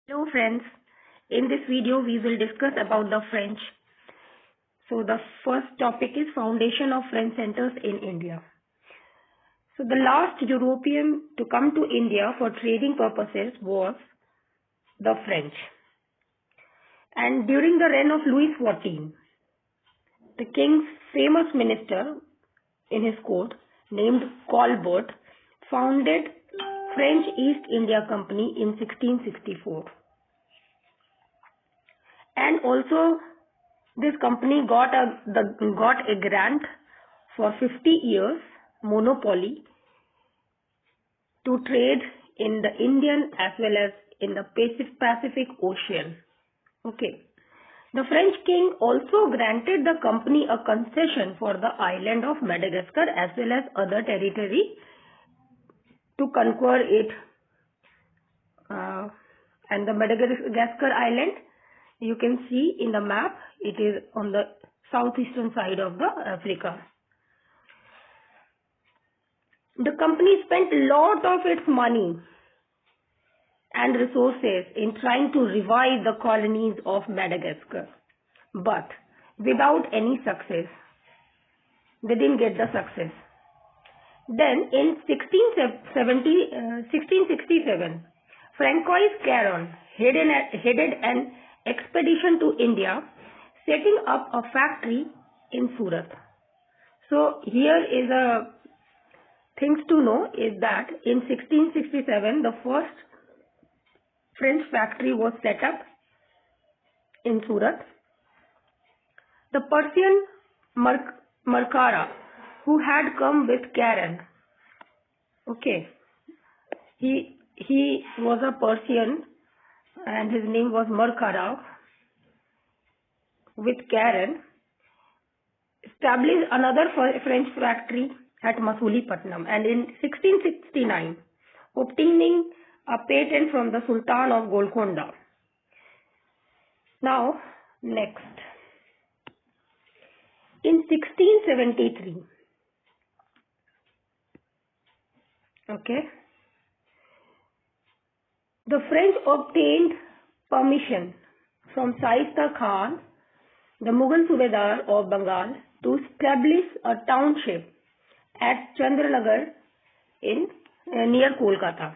Hello friends, in this video we will discuss about the French. So the first topic is foundation of French centers in India. So the last European to come to India for trading purposes was the French. And during the reign of Louis XIV, the king's famous minister in his court named Colbert founded French East India Company in 1664. And also this company got a grant for 50 years monopoly to trade in the Indian as well as in the Pacific Ocean. Okay. The French king also granted the company a concession for the island of Madagascar as well as other territory to conquer it. And the Madagascar island, you can see in the map, it is on the southeastern side of the Africa. The company spent a lot of its money and resources in trying to revive the colonies of Madagascar, but without any success. They didn't get the success. Then in 1667, Francois Caron headed an expedition to India, setting up a factory in Surat. So here is a things to know is that in 1667 the first French factory was set up in Surat. The Persian Markara, who had come with Caron, okay, he was a Persian and his name was Markara, with Caron, established another French factory at Masulipatam, and in 1669 obtaining a patent from the Sultan of Golconda. Now next, in 1673, okay, the French obtained permission from Shaista Khan, the Mughal Subedar of Bengal, to establish a township at Chandranagar in near Kolkata.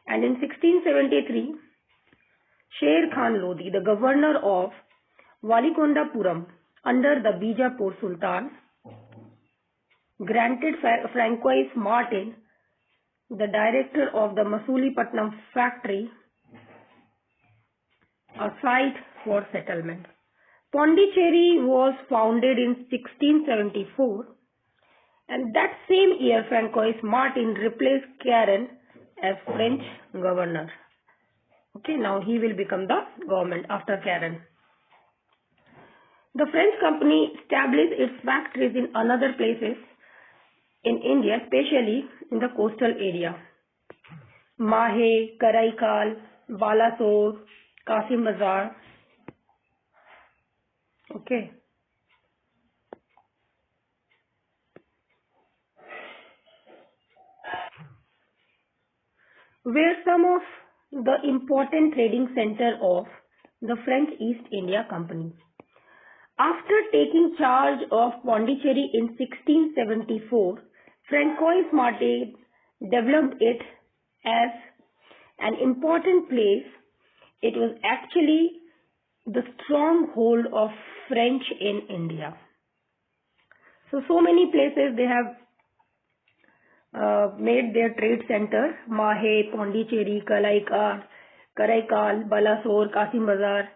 And in 1673, Sher Khan Lodi, the governor of Valikondapuram under the Bijapur Sultan, granted Francois Martin, the director of the Masulipatam factory, a site for settlement. Pondicherry was founded in 1674, and that same year Francois Martin replaced Caron as French governor. Okay, now he will become the government after Caron. The French company established its factories in other places in India, especially in the coastal area. Mahe, Karaikal, Balasore, Kasim Bazar. Okay. Were some of the important trading center of the French East India Company. After taking charge of Pondicherry in 1674, Francois Martin developed it as an important place. It was actually the stronghold of French in India. So many places they have made their trade center. Mahe, Pondicherry, Karaikal, Balasore, Kasim Bazar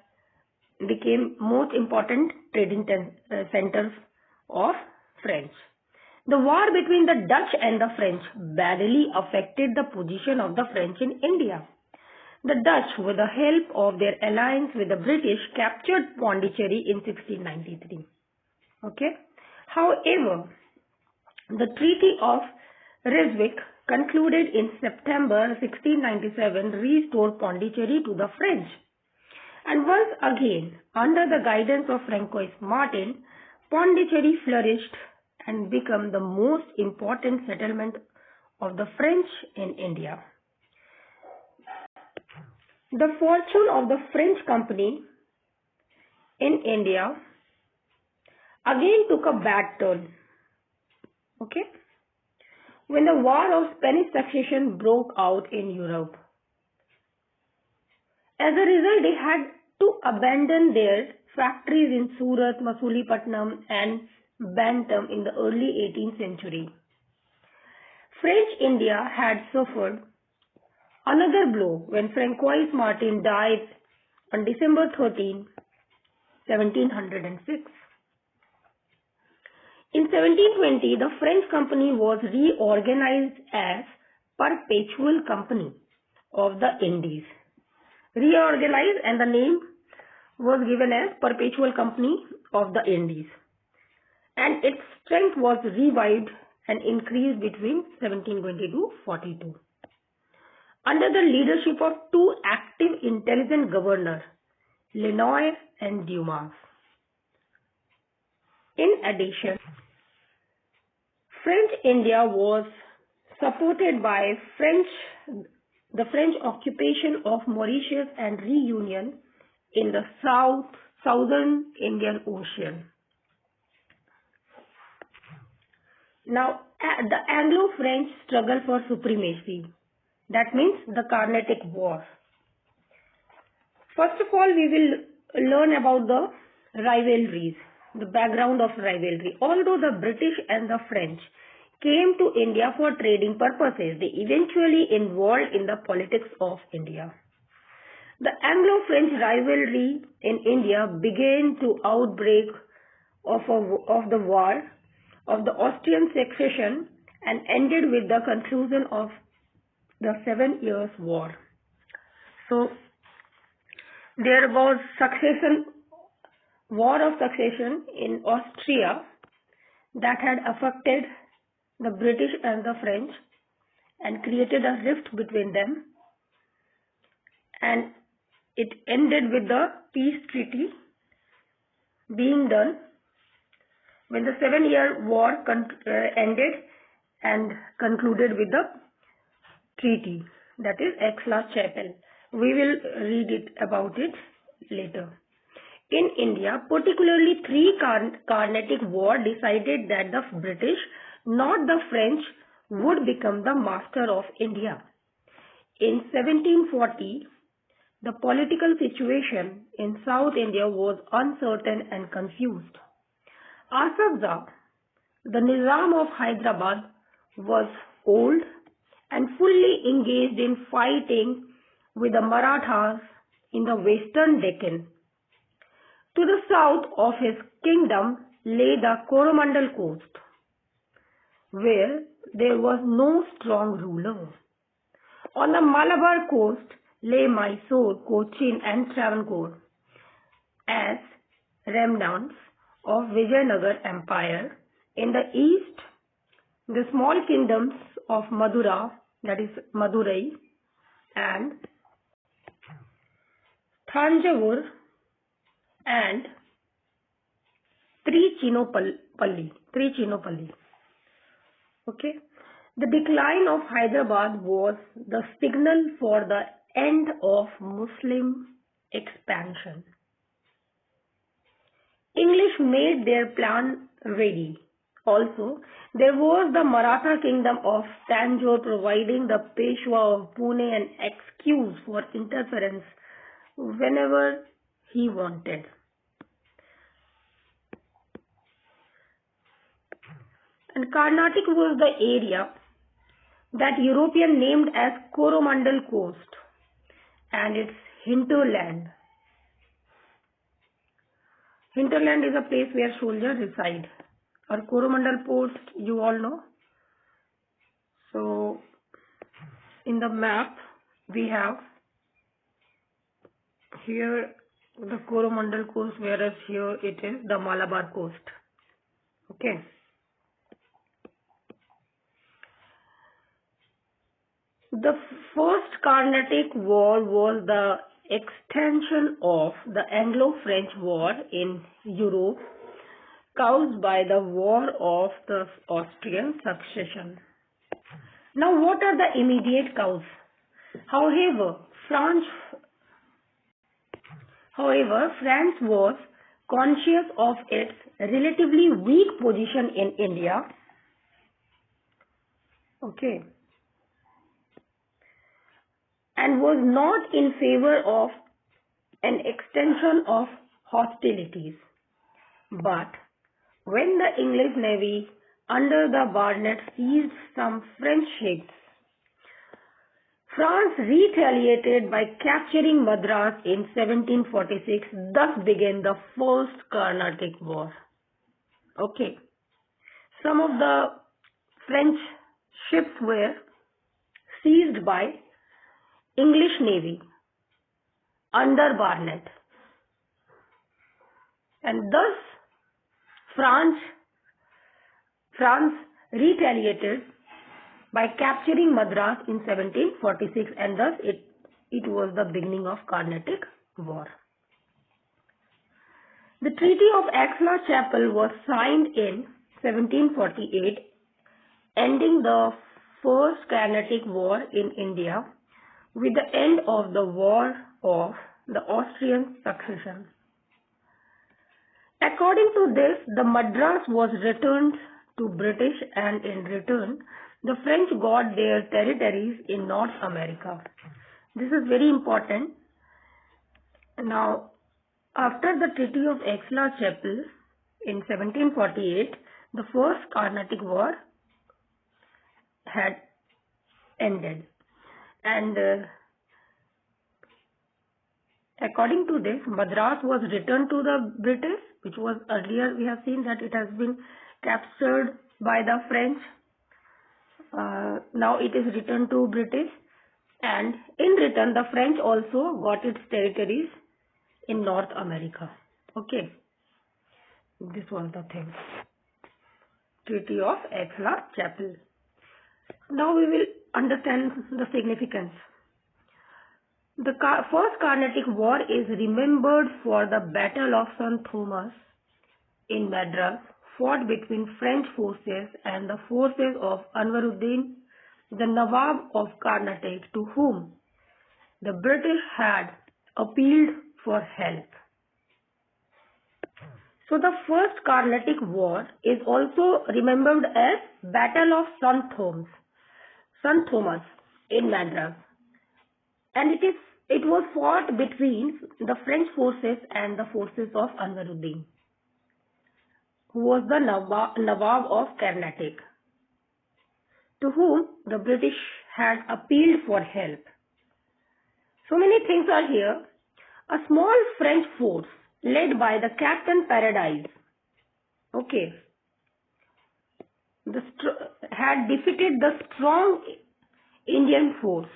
became most important trading centers of French. The war between the Dutch and the French badly affected the position of the French in India. The Dutch, with the help of their alliance with the British, captured Pondicherry in 1693. Okay. However, the Treaty of Ryswick, concluded in September 1697, restored Pondicherry to the French. And once again, under the guidance of Francois Martin, Pondicherry flourished and became the most important settlement of the French in India. The fortune of the French company in India again took a bad turn. Okay? When the War of Spanish Succession broke out in Europe. As a result, they had to abandon their factories in Surat, Masulipatam and Bantam in the early 18th century. French India had suffered another blow when Francois Martin died on December 13, 1706. In 1720, the French company was reorganized as Perpetual Company of the Indies. Reorganized, and the name was given as Perpetual Company of the Indies. And its strength was revived and increased between 1720 to 42. Under the leadership of two active, intelligent governors, Lenoir and Dumas. In addition, French India was supported by the French occupation of Mauritius and reunion in the southern Indian Ocean. Now, the Anglo-French struggle for supremacy. That means the Carnatic War. First of all, we will learn about the rivalries, the background of rivalry. Although the British and the French came to India for trading purposes, they eventually involved in the politics of India. The Anglo-French rivalry in India began to outbreak of the war of the Austrian succession and ended with the conclusion of the 7 Years' War. So, there was war of succession in Austria that had affected the British and the French and created a rift between them, and it ended with the peace treaty being done when the 7-year war ended and concluded with the treaty, that is Aix-la-Chapelle. We will read about it later. In India, particularly 3 Carnatic War decided that the British, not the French, would become the master of India. In 1740, the political situation in South India was uncertain and confused. Asaf Jah, the Nizam of Hyderabad, was old and fully engaged in fighting with the Marathas in the western Deccan. To the south of his kingdom lay the Coromandel coast, where there was no strong ruler. On the Malabar coast lay Mysore, Cochin and Travancore as remnants of Vijayanagar Empire. In the east, the small kingdoms of Madura, that is Madurai, and Thanjavur and Trichinopoly. Okay. The decline of Hyderabad was the signal for the end of Muslim expansion. English made their plan ready. Also, there was the Maratha kingdom of Tanjore providing the Peshwa of Pune an excuse for interference whenever he wanted. And Carnatic was the area that European named as Coromandel Coast and its hinterland. Hinterland is a place where soldiers reside. Or Coromandel Post, you all know. So, in the map, we have here the Coromandel Coast, whereas here it is the Malabar Coast. Okay. The first Carnatic War was the extension of the Anglo-French War in Europe, caused by the War of the Austrian Succession. Now, what are the immediate causes? However, France However, France was conscious of its relatively weak position in India. Okay. And was not in favor of an extension of hostilities. But when the English navy under the Barnett seized some French ships, France retaliated by capturing Madras in 1746. Thus began the First Carnatic War. Okay. Some of the French ships were seized by English navy under Barnett, and thus France retaliated by capturing Madras in 1746, and thus it was the beginning of Carnatic War. The Treaty of Aix-la-Chapelle was signed in 1748, ending the First Carnatic War in India with the end of the War of the Austrian Succession. According to this, the Madras was returned to British, and in return, the French got their territories in North America. This is very important. Now, after the Treaty of Aix-la-Chapelle in 1748, the First Carnatic War had ended, and according to this, Madras was returned to the British, which was earlier we have seen that it has been captured by the French. Now it is returned to British, and in return the French also got its territories in North America. Okay, this was the thing. Treaty of Aix-la-Chapelle. Now we will understand the significance. The First Carnatic War is remembered for the Battle of St. Thomas in Madras, fought between French forces and the forces of Anwaruddin, the Nawab of Carnatic, to whom the British had appealed for help. So the First Carnatic War is also remembered as Battle of St. Thomas in Madras, and it was fought between the French forces and the forces of Anwaruddin, who was the Nawab of Carnatic, to whom the British had appealed for help. So many things are here. A small French force led by the Captain Paradis, okay, had defeated the strong Indian force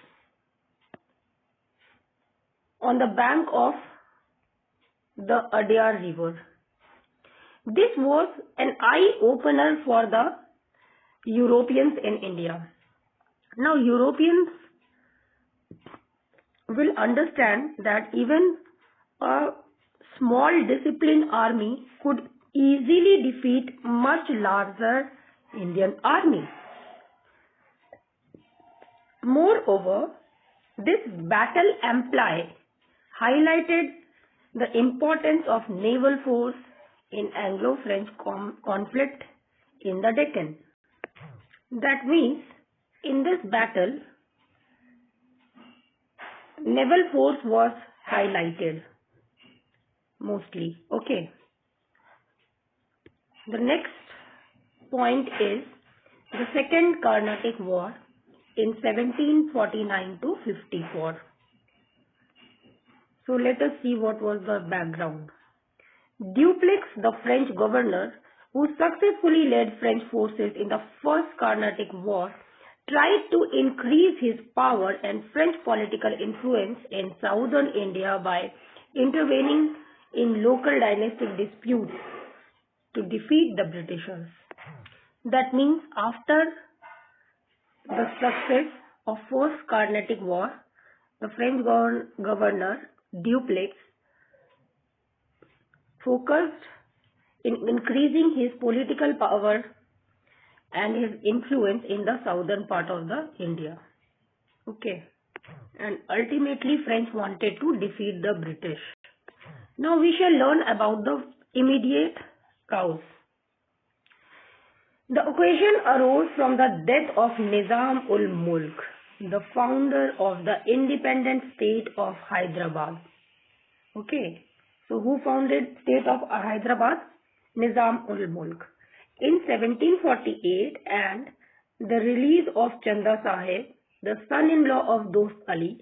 on the bank of the Adyar River. This was an eye-opener for the Europeans in India. Now Europeans will understand that even a small disciplined army could easily defeat much larger Indian army. Moreover, this battle highlighted the importance of naval force in Anglo-French conflict in the Deccan. That means in this battle, naval force was highlighted mostly. Okay. The next point is the Second Carnatic War in 1749 to 54. So let us see what was the background. Dupleix, the French governor, who successfully led French forces in the First Carnatic War, tried to increase his power and French political influence in southern India by intervening in local dynastic disputes to defeat the Britishers. That means after the success of First Carnatic War, the French governor Dupleix focused in increasing his political power and his influence in the southern part of the India. Okay. And ultimately French wanted to defeat the British. Now we shall learn about the immediate cause. The occasion arose from the death of Nizam ul Mulk, the founder of the independent state of Hyderabad. Okay, so who founded state of Hyderabad? Nizam ul Mulk. In 1748, and the release of Chanda Sahib, the son-in-law of Dost Ali,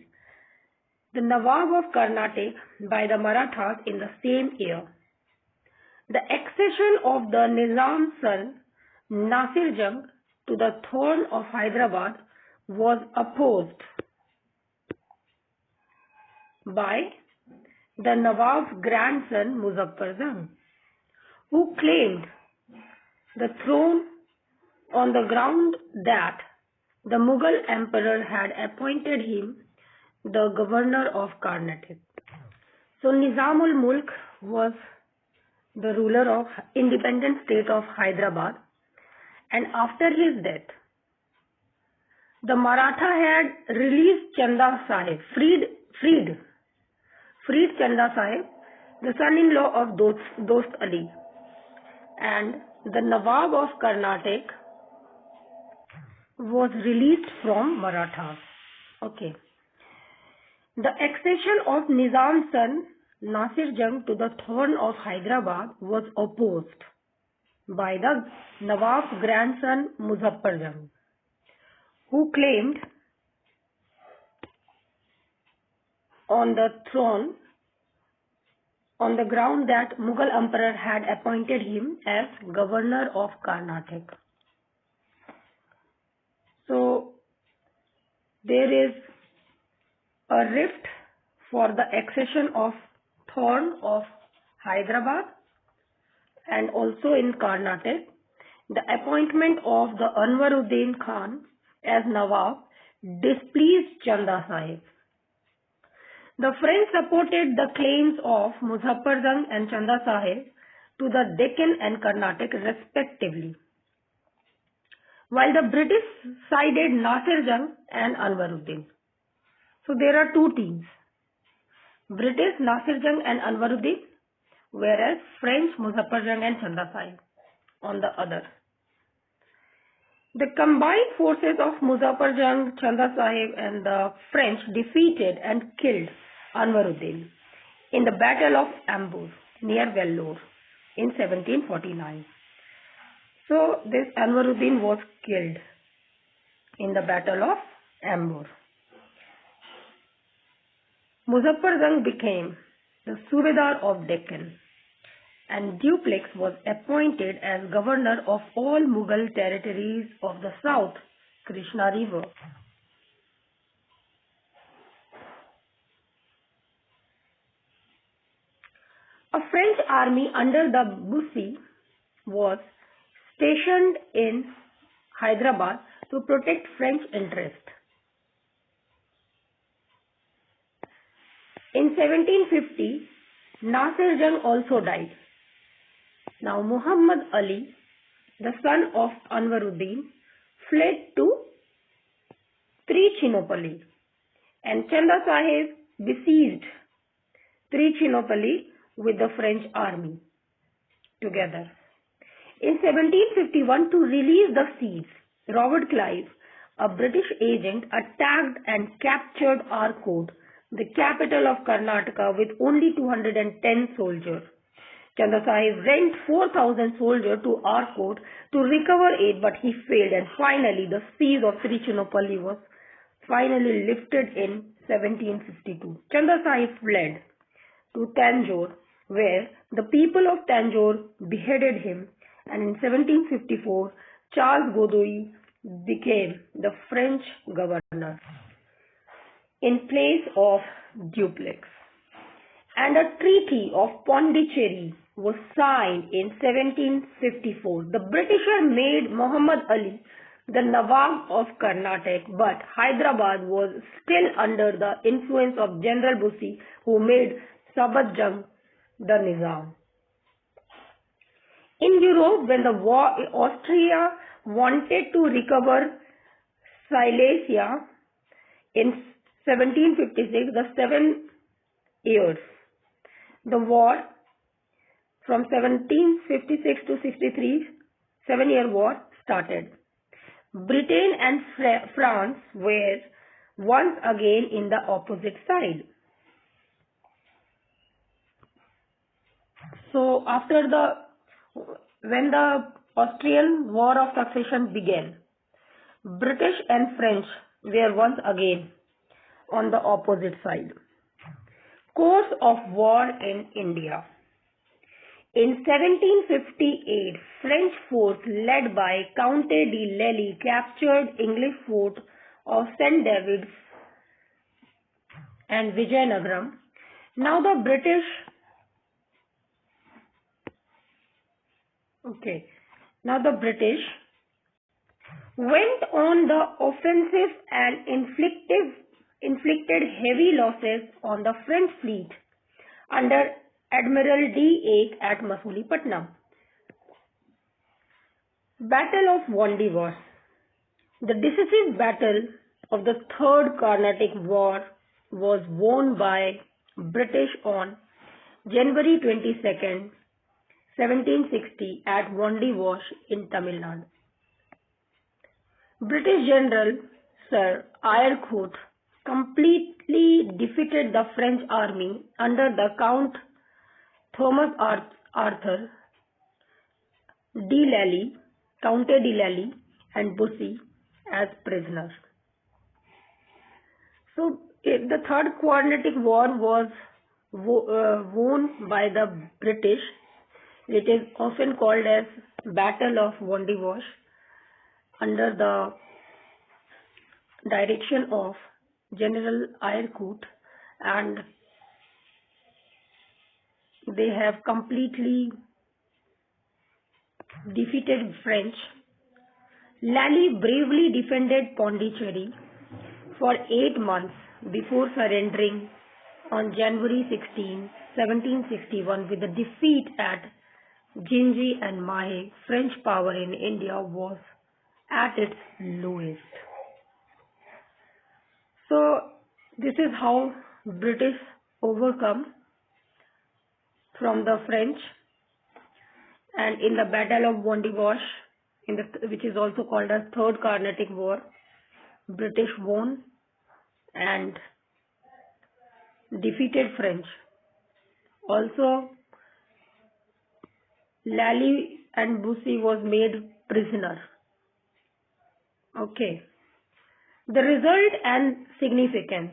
the Nawab of Karnataka, by the Marathas in the same year. The accession of the Nizam's son Nasir Jung to the throne of Hyderabad was opposed by the Nawab's grandson Muzaffar Jung, who claimed the throne on the ground that the Mughal emperor had appointed him the governor of Karnataka. So Nizam ul Mulk was the ruler of independent state of Hyderabad, and after his death, the Maratha had released Chanda Sahib, freed Chanda Sahib, the son-in-law of Dost Ali, and the Nawab of Karnataka was released from Marathas. Okay. The accession of Nizam's son Nasir Jung to the throne of Hyderabad was opposed by the Nawab's grandson Muzaffar Jung, who claimed on the throne on the ground that Mughal emperor had appointed him as governor of Karnataka. So there is a rift for the accession of throne of Hyderabad and also in Karnataka. The appointment of the Anwaruddin Khan as Nawab displeased Chanda Sahib. The French supported the claims of Muzaffar Jung and Chanda Sahib to the Deccan and Karnataka respectively, while the British sided Nasir Jung and Anwaruddin. So there are two teams, British Nasir Jung and Anwaruddin, whereas French Muzaffar Jung and Chanda Sahib on the other. The combined forces of Muzaffar Jung, Chanda Sahib and the French defeated and killed Anwaruddin in the Battle of Ambur near Vellore in 1749. So this Anwaruddin was killed in the Battle of Ambur. Muzaffar Jung became the Subedar of Deccan, and Dupleix was appointed as governor of all Mughal territories of the south Krishna River. A French army under the Bussy was stationed in Hyderabad to protect French interests. In 1750, Nasir Jung also died. Now Muhammad Ali, the son of Anwaruddin, fled to Trichinopoli, and Chanda Sahib besieged Trichinopoli with the French army together. In 1751, to release the siege, Robert Clive, a British agent, attacked and captured Arcot, the capital of Karnataka, with only 210 soldiers. Chanda Sahib sent 4,000 soldiers to Arcot to recover it, but he failed, and finally the siege of Trichinopoli was finally lifted in 1752. Chanda Sahib fled to Tanjore, where the people of Tanjore beheaded him, and in 1754 Charles Godoy became the French governor in place of Dupleix, and a treaty of Pondicherry was signed in 1754. The British made Muhammad Ali the Nawab of Karnataka, but Hyderabad was still under the influence of General Bussy, who made Sabat Jung the Nizam. In Europe, when Austria wanted to recover Silesia in 1756, the 7 years, The war from 1756 to 63, 7-year war started. Britain and France were once again in the opposite side. So when the Austrian War of Succession began, British and French were once again on the opposite side. Course of war in India. In 1758, French force led by Count de Lally captured English fort of St. David's and Vijayanagaram. Now the British went on the offensive and inflicted heavy losses on the French fleet under Admiral D. Ake at Masulipatam. Battle of Wandiwash. The decisive battle of the Third Carnatic War was won by British on January 22nd, 1760 at Wandiwash in Tamil Nadu. British General Sir Eyre Coote completely defeated the French army under the Count Thomas Arthur de Lally, Count de Lally and Bussy as prisoners. So the Third Carnatic War was won by the British. It is often called as Battle of Wandiwash under the direction of General Eyre Coote, and they have completely defeated French. Lally bravely defended Pondicherry for 8 months before surrendering on January 16, 1761 with a defeat at Ginji and Mahe. French power in India was at its lowest. So this is how British overcome from the French, and in the Battle of Wandiwash, which is also called as Third Carnatic War, British won and defeated French. Also, Lally and Bussy was made prisoner. Okay. The result and significance.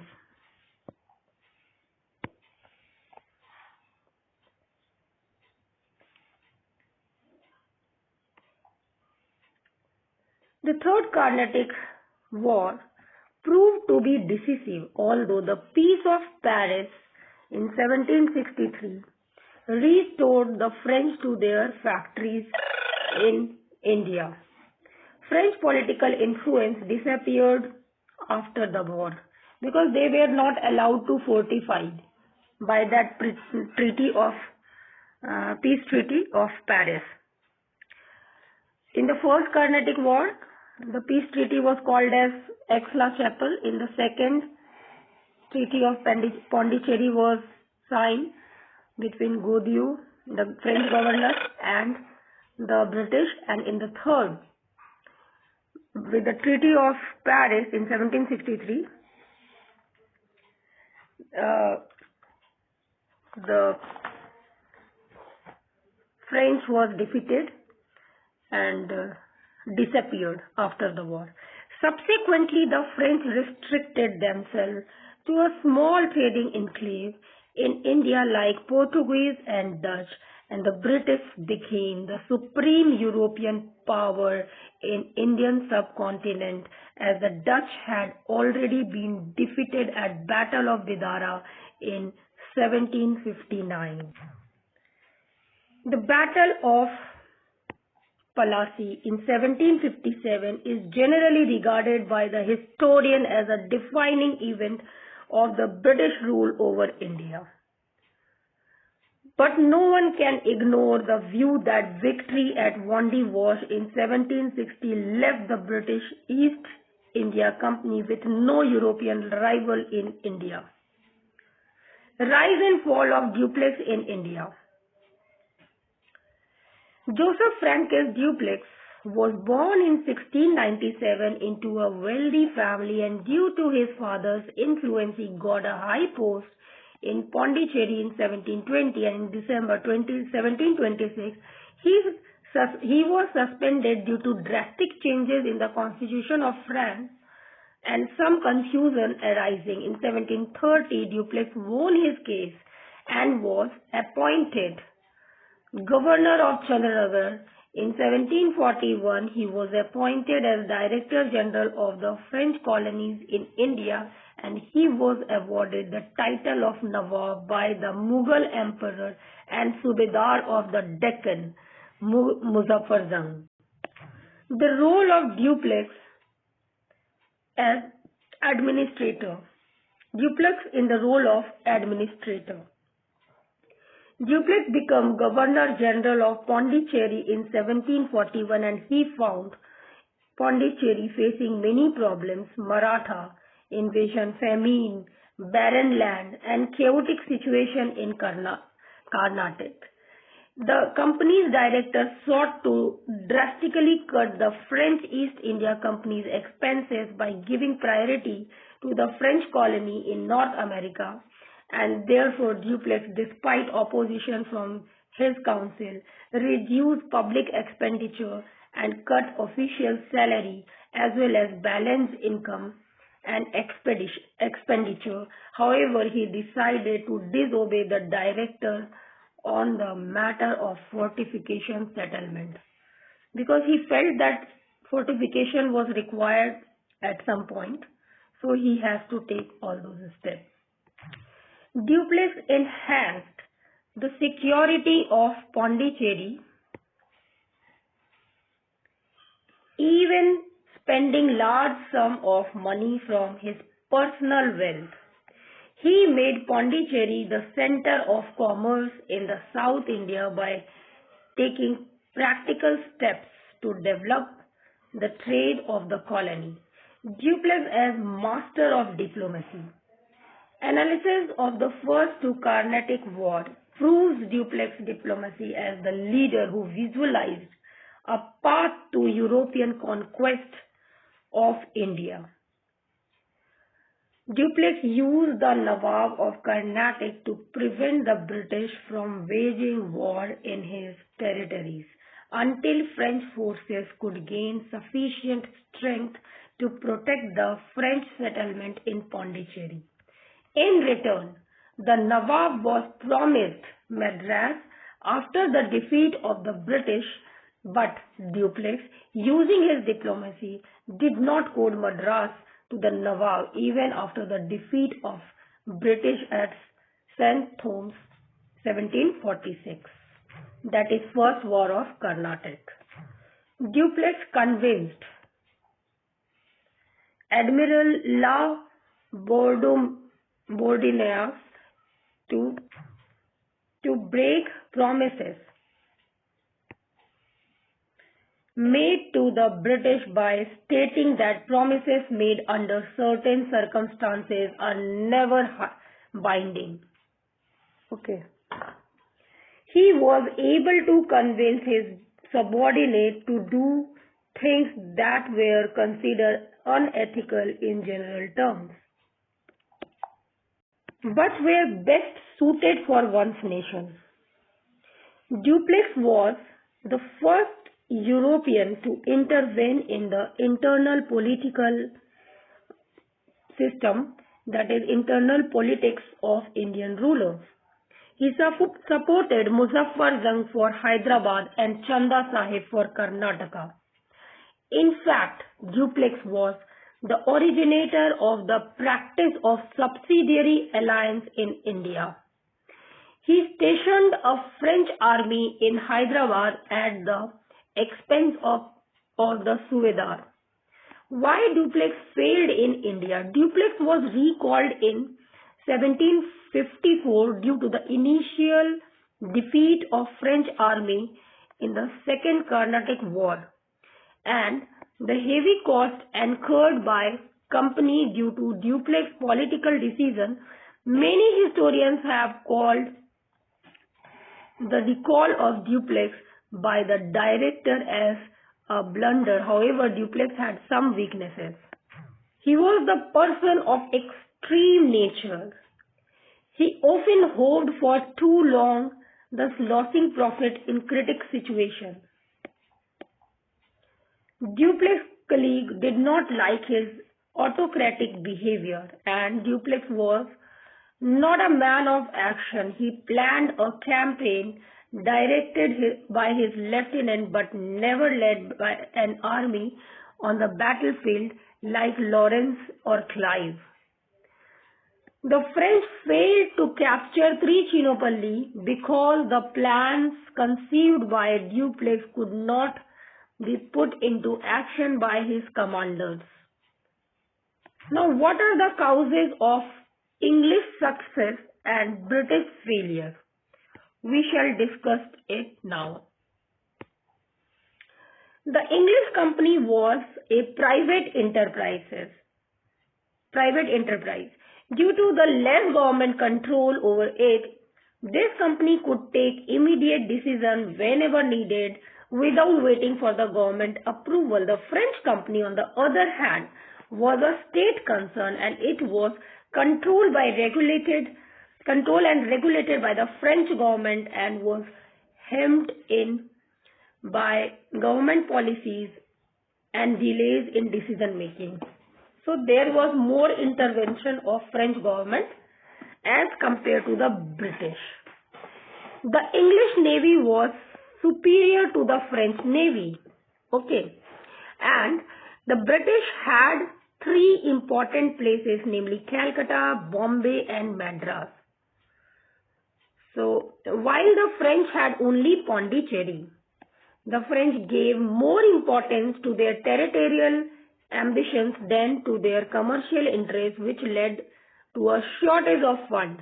The Third Carnatic War proved to be decisive, although the Peace of Paris in 1763 restored the French to their factories in India. French political influence disappeared after the war because they were not allowed to fortify by that peace treaty of Paris. In the First Carnatic War, the peace treaty was called as Aix-la-Chapelle. In the Second Treaty of Pondicherry was signed between Godieu, the French governor, and the British, and in the third, with the Treaty of Paris in 1763, the French was defeated and disappeared after the war. Subsequently, the French restricted themselves to a small trading enclave in India like Portuguese and Dutch, and the British became the supreme European power in Indian subcontinent, as the Dutch had already been defeated at Battle of Vidara in 1759. The Battle of Plassey in 1757 is generally regarded by the historian as a defining event of the British rule over India. But no one can ignore the view that victory at Wandiwash in 1760 left the British East India Company with no European rival in India. Rise and fall of duplex in India. Joseph Francis Duplex was born in 1697 into a wealthy family, and due to his father's influence he got a high post in Pondicherry in 1720, and in December 1726 he was suspended due to drastic changes in the constitution of France and some confusion arising. In 1730, Duplex won his case and was appointed Governor of Chandranagar. In 1741, he was appointed as Director General of the French colonies in India, and he was awarded the title of Nawab by the Mughal Emperor and Subedar of the Deccan, Muzaffar Jung. The role of Duplex as administrator. Duplex in the role of administrator. Duplex became Governor General of Pondicherry in 1741, and he found Pondicherry facing many problems: Maratha invasion, famine, barren land, and chaotic situation in Carnatic. The company's directors sought to drastically cut the French East India Company's expenses by giving priority to the French colony in North America, and therefore Duplex, despite opposition from his council, reduced public expenditure and cut official salary as well as balance income and expenditure. However, he decided to disobey the directors on the matter of fortification settlement because he felt that fortification was required at some point, so he has to take all those steps. Duplex enhanced the security of Pondicherry, even spending large sum of money from his personal wealth. He made Pondicherry the center of commerce in the South India by taking practical steps to develop the trade of the colony. Duplex as master of diplomacy. Analysis of the First to Carnatic War proves Duplex diplomacy as the leader who visualized a path to European conquest of India. Duplex used the Nawab of Carnatic to prevent the British from waging war in his territories until French forces could gain sufficient strength to protect the French settlement in Pondicherry. In return, the Nawab was promised Madras after the defeat of the British, but Duplex, using his diplomacy, did not cede Madras to the Nawab even after the defeat of British at St. Thomas 1746. That is First War of Carnatic. Duplex convinced Admiral La Bourdonnais to break promises made to the British by stating that promises made under certain circumstances are never binding. Okay. He was able to convince his subordinate to do things that were considered unethical in general terms, but were best suited for one's nation. Duplex was the first European to intervene in the internal political system, that is, internal politics of Indian rulers. He supported Muzaffar Jung for Hyderabad and Chanda Sahib for Karnataka. In fact, Duplex was the originator of the practice of subsidiary alliance in India. He stationed a French army in Hyderabad at the expense of the Subedar. Why Duplex failed in India? Duplex was recalled in 1754 due to the initial defeat of French army in the Second Carnatic War and the heavy cost incurred by company due to Duplex political decision Many historians have called the recall of Duplex by the director as a blunder. However, Duplex had some weaknesses. He was the person of extreme nature. He often hoped for too long, thus losing profit in critical situations. Duplex's colleague did not like his autocratic behavior, and Duplex was not a man of action. He planned a campaign directed by his lieutenant but never led by an army on the battlefield like Lawrence or Clive. The French failed to capture Trichinopoli because the plans conceived by Dupleix could not be put into action by his commanders. Now, what are the causes of English success and British failure? We shall discuss it now. The English company was a private enterprise. Due to the less government control over it, this company could take immediate decisions whenever needed without waiting for the government approval. The French company, on the other hand, was a state concern, and it was controlled and regulated by the French government and was hemmed in by government policies and delays in decision making. So there was more intervention of French government as compared to the British. The English Navy was superior to the French Navy. Okay. And the British had three important places, namely Calcutta, Bombay and Madras. So while the French had only Pondicherry, the French gave more importance to their territorial ambitions than to their commercial interests, which led to a shortage of funds.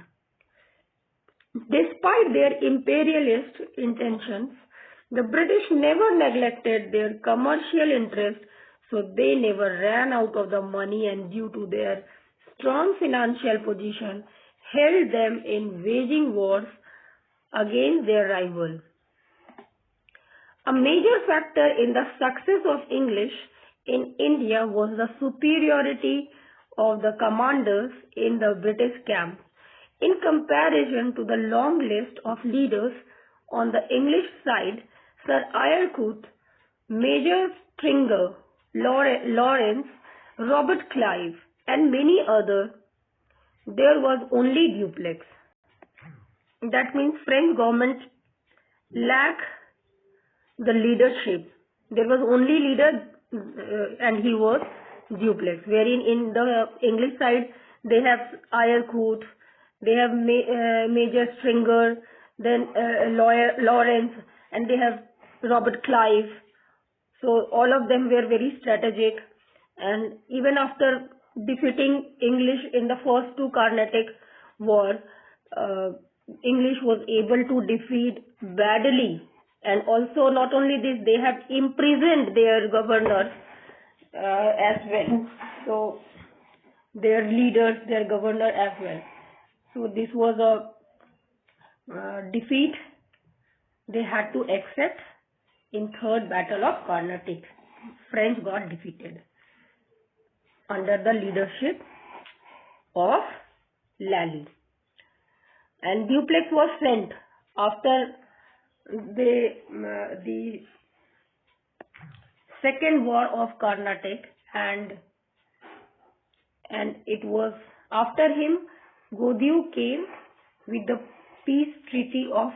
Despite their imperialist intentions, the British never neglected their commercial interests, so they never ran out of the money, and due to their strong financial position, held them in waging wars against their rivals. A major factor in the success of English in India was the superiority of the commanders in the British camp. In comparison to the long list of leaders on the English side, Sir Eyrecourt, Major Stringer, Lawrence, Robert Clive, and many others, there was only Dupleix. That means French government lacked the leadership. There was only leader and he was Dupleix. Wherein in the English side they have Eyrecourt, they have Major Stringer, then Lawrence, and they have Robert Clive. So all of them were very strategic, and even after defeating English in the first two Carnatic War, English was able to defeat badly. And also not only this, they have imprisoned their governors as well. So their leaders, their governor as well. So this was a defeat they had to accept in Third Battle of Carnatic. French got defeated under the leadership of Lally. And Dupleix was sent after the Second War of Carnatic, and it was after him Godieu came with the peace treaty of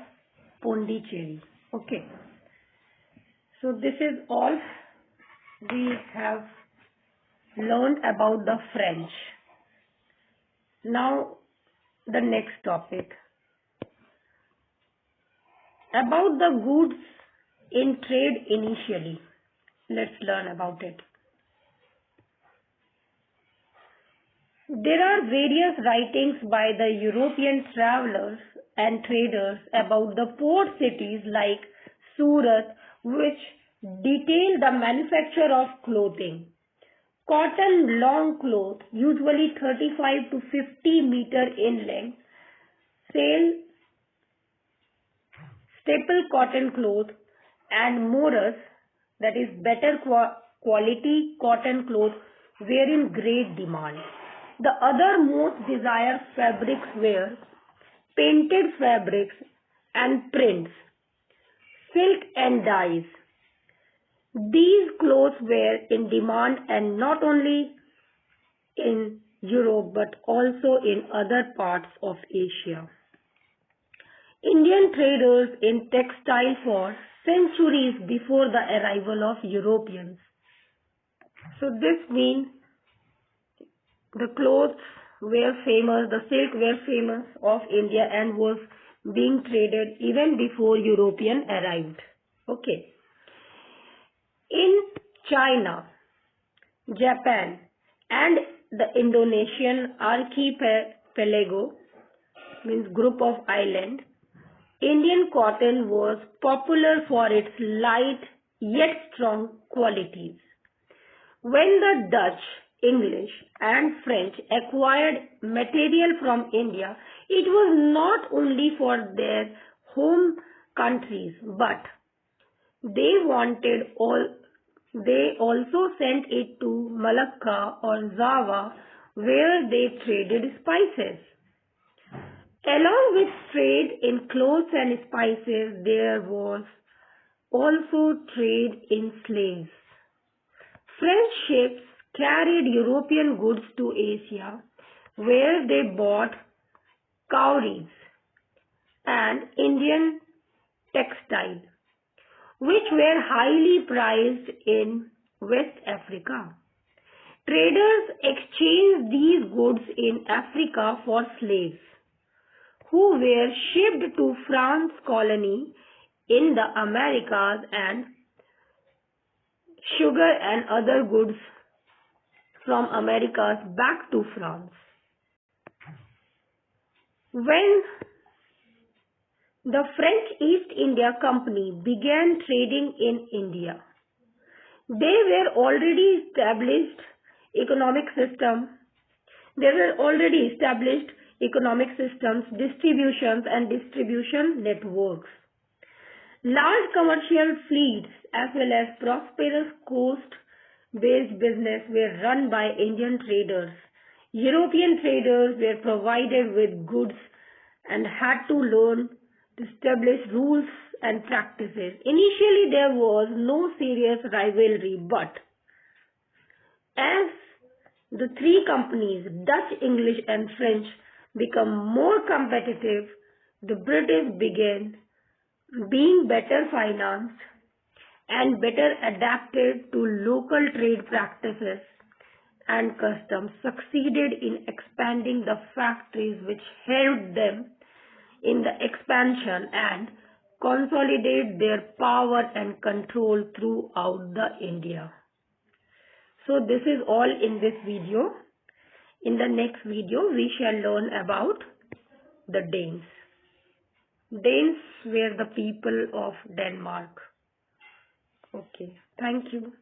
Pondicherry. Okay. So this is all we have learned about the French. Now the next topic. About the goods in trade initially. Let's learn about it. There are various writings by the European travelers and traders about the port cities like Surat, which detail the manufacture of clothing. Cotton long cloth, usually 35 to 50 meter in length, sail, staple cotton cloth, and morus, that is better quality cotton cloth, were in great demand. The other most desired fabrics were painted fabrics and prints, silk and dyes. These clothes were in demand and not only in Europe but also in other parts of Asia. Indian traders in textile for centuries before the arrival of Europeans. So this means the clothes were famous, the silk were famous of India and was being traded even before European arrived. Okay. In China, Japan and the Indonesian archipelago, means group of islands, Indian cotton was popular for its light yet strong qualities. When the Dutch, English and French acquired material from India, it was not only for their home countries, but they also sent it to Malacca or Java, where they traded spices. Along with trade in clothes and spices, there was also trade in slaves. French ships carried European goods to Asia, where they bought cowries and Indian textile, which were highly prized in West Africa. Traders exchanged these goods in Africa for slaves, who were shipped to France colony in the Americas, and sugar and other goods from Americas back to France. When the French East India Company began trading in India, they were already established economic systems, distributions and distribution networks. Large commercial fleets as well as prosperous coast-based business were run by Indian traders. European traders were provided with goods and had to learn to establish rules and practices. Initially, there was no serious rivalry, but as the three companies, Dutch, English and French, become more competitive, the British began being better financed and better adapted to local trade practices and customs, succeeded in expanding the factories, which helped them in the expansion and consolidate their power and control throughout the India. So this is all in this video. In the next video, we shall learn about the Danes. Danes were the people of Denmark. Okay, thank you.